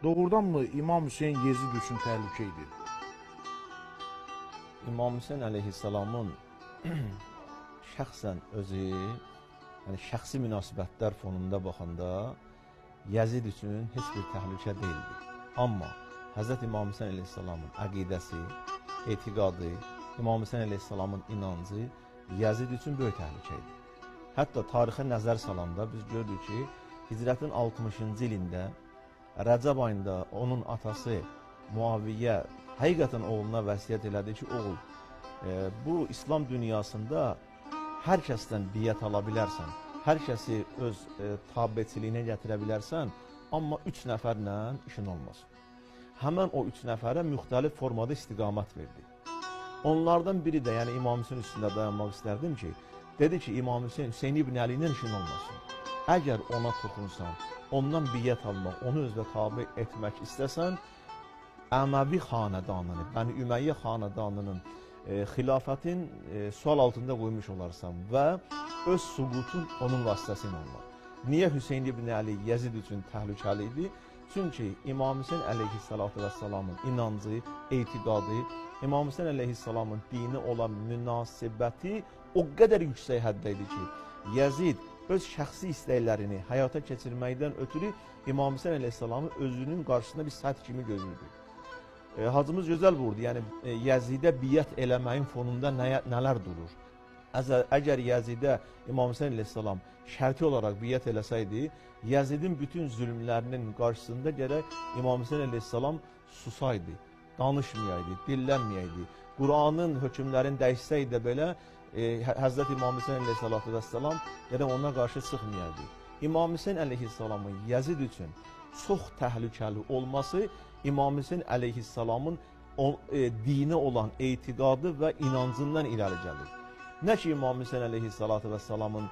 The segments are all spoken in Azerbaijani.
Doğrudan mı İmam Hüseyin Yezid üçün təhlükə idi? İmam Hüseyin əleyhissalamın şəxsən özü, yəni şəxsi münasibətlər fonunda baxanda Yezid üçün heç bir təhlükə deyildi. Amma Hz. İmam Hüseyin əleyhissalamın əqidəsi, etiqadı, İmam Hüseyin əleyhissalamın inancı Yezid üçün böyük təhlükə idi. Hətta tarixə nəzər salanda biz gördük ki, Hicrətin 60-cı ilində Rəcəb ayında onun atası Muaviyyə həqiqətən oğluna vəsiyyət elədi ki, oğul, bu İslam dünyasında hər kəsdən biyyət ala bilərsən, hər kəsi öz tabiçiliyinə gətirə bilərsən, amma 3 nəfərlə işin olmasın. Həmən o 3 nəfərə müxtəlif formada istiqamət verdi. Onlardan biri də, yəni İmam Hüseyin üstündə dayanmaq istərdim ki, dedi ki, İmam Hüseyin, Hüseyin ibn Əliylə işin olmasın. Əgər ona toxunsan, ondan biyyət almaq, onu özünə tabi etmək istəsən, Əməvi xanədanını, Bəni Ümeyyə xanədanının xilafətin sual altında qoymuş olarsan və öz süqutun onun vasitəsilə olmaq. Niyə Hüseyin ibn Əli Yezid üçün təhlükəli idi? Çünki İmam Hüseyin əleyhissalatu vəssalamın inancı, etiqadı, İmam Hüseyin əleyhissalamın dini olan münasibəti o qədər yüksək həddə idi ki, Yezid öz şəxsi istəklərini həyata keçirməkdən ötürü İmam Hüseyin əleyhissalamı özünün qarşısında bir səth kimi görürdü. Hacımız gözəl vurdu, yəni Yezidə biyyət eləməyin fonunda nələr durur? Əgər Yezidə İmam Hüseyin əleyhissalam şərti olaraq biyyət eləsəydi, Yezidin bütün zülmlərinin qarşısında gərək İmam Hüseyin əleyhissalam susaydı, danışmayaydı, dillənməyəydi. Quranın hökmlərini dəyişsəydi də belə, Hz. İmam Hüseyin əleyhissalatu vəssalam gərək ona qarşı çıxmayaydı. İmam Hüseyin əleyhissalamın Yezid üçün çox təhlükəli olması İmam Hüseyin əleyhissalamın dini olan etiqadı və inancından irəli gəlir. Nə ki İmam Hüseyin əleyhissalatu vəssalamın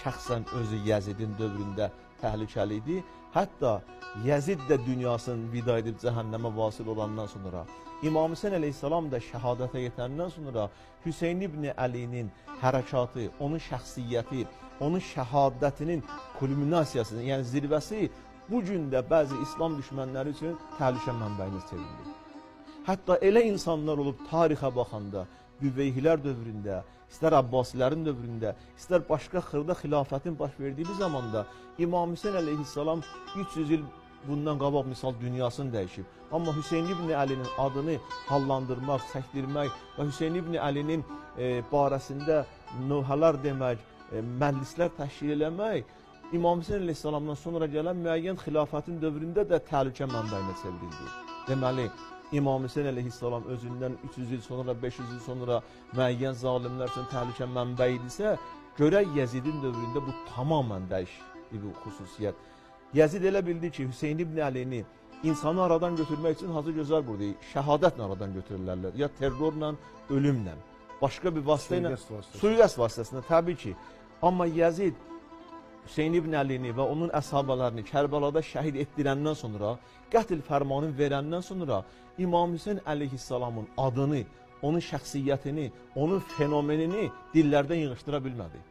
şəxsən özü Yezidin dövründə təhlükəli idi. Hətta Yezid də dünyasını vida edib cəhənnəmə vasil olandan sonra, İmam Hüseyin əleyhissalam da şəhadətə yetəndən sonra Hüseyin ibn Əlinin hərəkatı, onun şəxsiyyəti, onun şəhadətinin kulminasiyasının, yəni zirvəsi bu gün də bəzi İslam düşmənləri üçün təhlükə mənbəyini çevrilir. Hətta elə insanlar olub tarixə baxanda, Büveyhilər dövründə, istər Abbasilərin dövründə, istər başqa xırda xilafətin baş verdiyi zamanda İmam Hüseyin əleyhissalam 300 il bundan qabaq misal dünyasını dəyişib. Amma Hüseyin ibn Əlinin adını hallandırmaq, çəkdirmək və Hüseyin ibn Əlinin barəsində nöhələr demək, məclislər təşkil eləmək, İmam Hüseyin əleyhissalamdan sonra gələn müəyyən xilafətin dövründə də təhlükə mənbəyinə çevrildi. Deməli, İmam Hüseyin əleyhissalam özündən 300 il sonra, 500 il sonra müəyyən zalimlər üçün təhlükə mənbəyi idisə, görək Yezidin dövründə bu tamamən dəyişdi bu xüsusiyyət. Yezid elə bildi ki, Hüseyin ibn Əlini insanı aradan götürmək üçün hazır gözəl burada, şəhadətlə aradan götürürlərlər, ya terrorla, ölümlə, başqa bir vasitə ilə, suiqəst vasitəsində təbii ki. Amma Yezid Hüseyin ibn Əlini və onun əshabalarını Kərbəlada şəhid etdirəndən sonra, qətl fərmanı verəndən sonra İmam Hüseyin əleyhissalamın adını, onun şəxsiyyətini, onun fenomenini dillərdən yığışdıra bilmədi.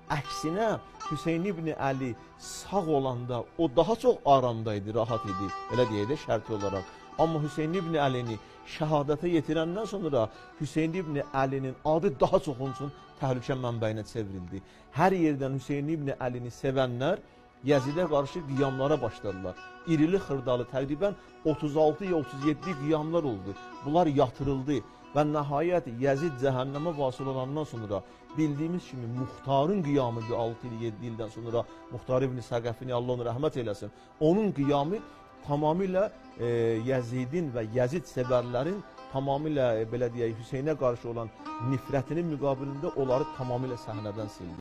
Əksinə, Hüseyin ibn Əli sağ olanda o daha çox aramdaydı, rahat idi, elə deyək də şərti olaraq. Amma Hüseyin ibn Əlini şəhadətə yetirəndən sonra Hüseyin ibn Əlinin adı daha çox onun üçün təhlükə mənbəyinə çevrildi. Hər yerdən Hüseyin ibn Əlini sevənlər Yezidə qarşı qiyamlara başladılar. İrili xırdalı təqribən 36 ya 37 qiyamlar oldu. Bunlar yatırıldı və nəhayət Yezid cəhənnəmə vasil olandan sonra bildiyimiz kimi Muxtarın qiyamı 6-7 ildən sonra Muxtar ibn Səqəfini Allah onu rəhmət eləsin. Onun qiyamı tamamilə Yezidin və Yezid sevərlərin tamamilə belə deyək Hüseynə qarşı olan nifrətinin müqabilində onları tamamilə səhnədən sildi.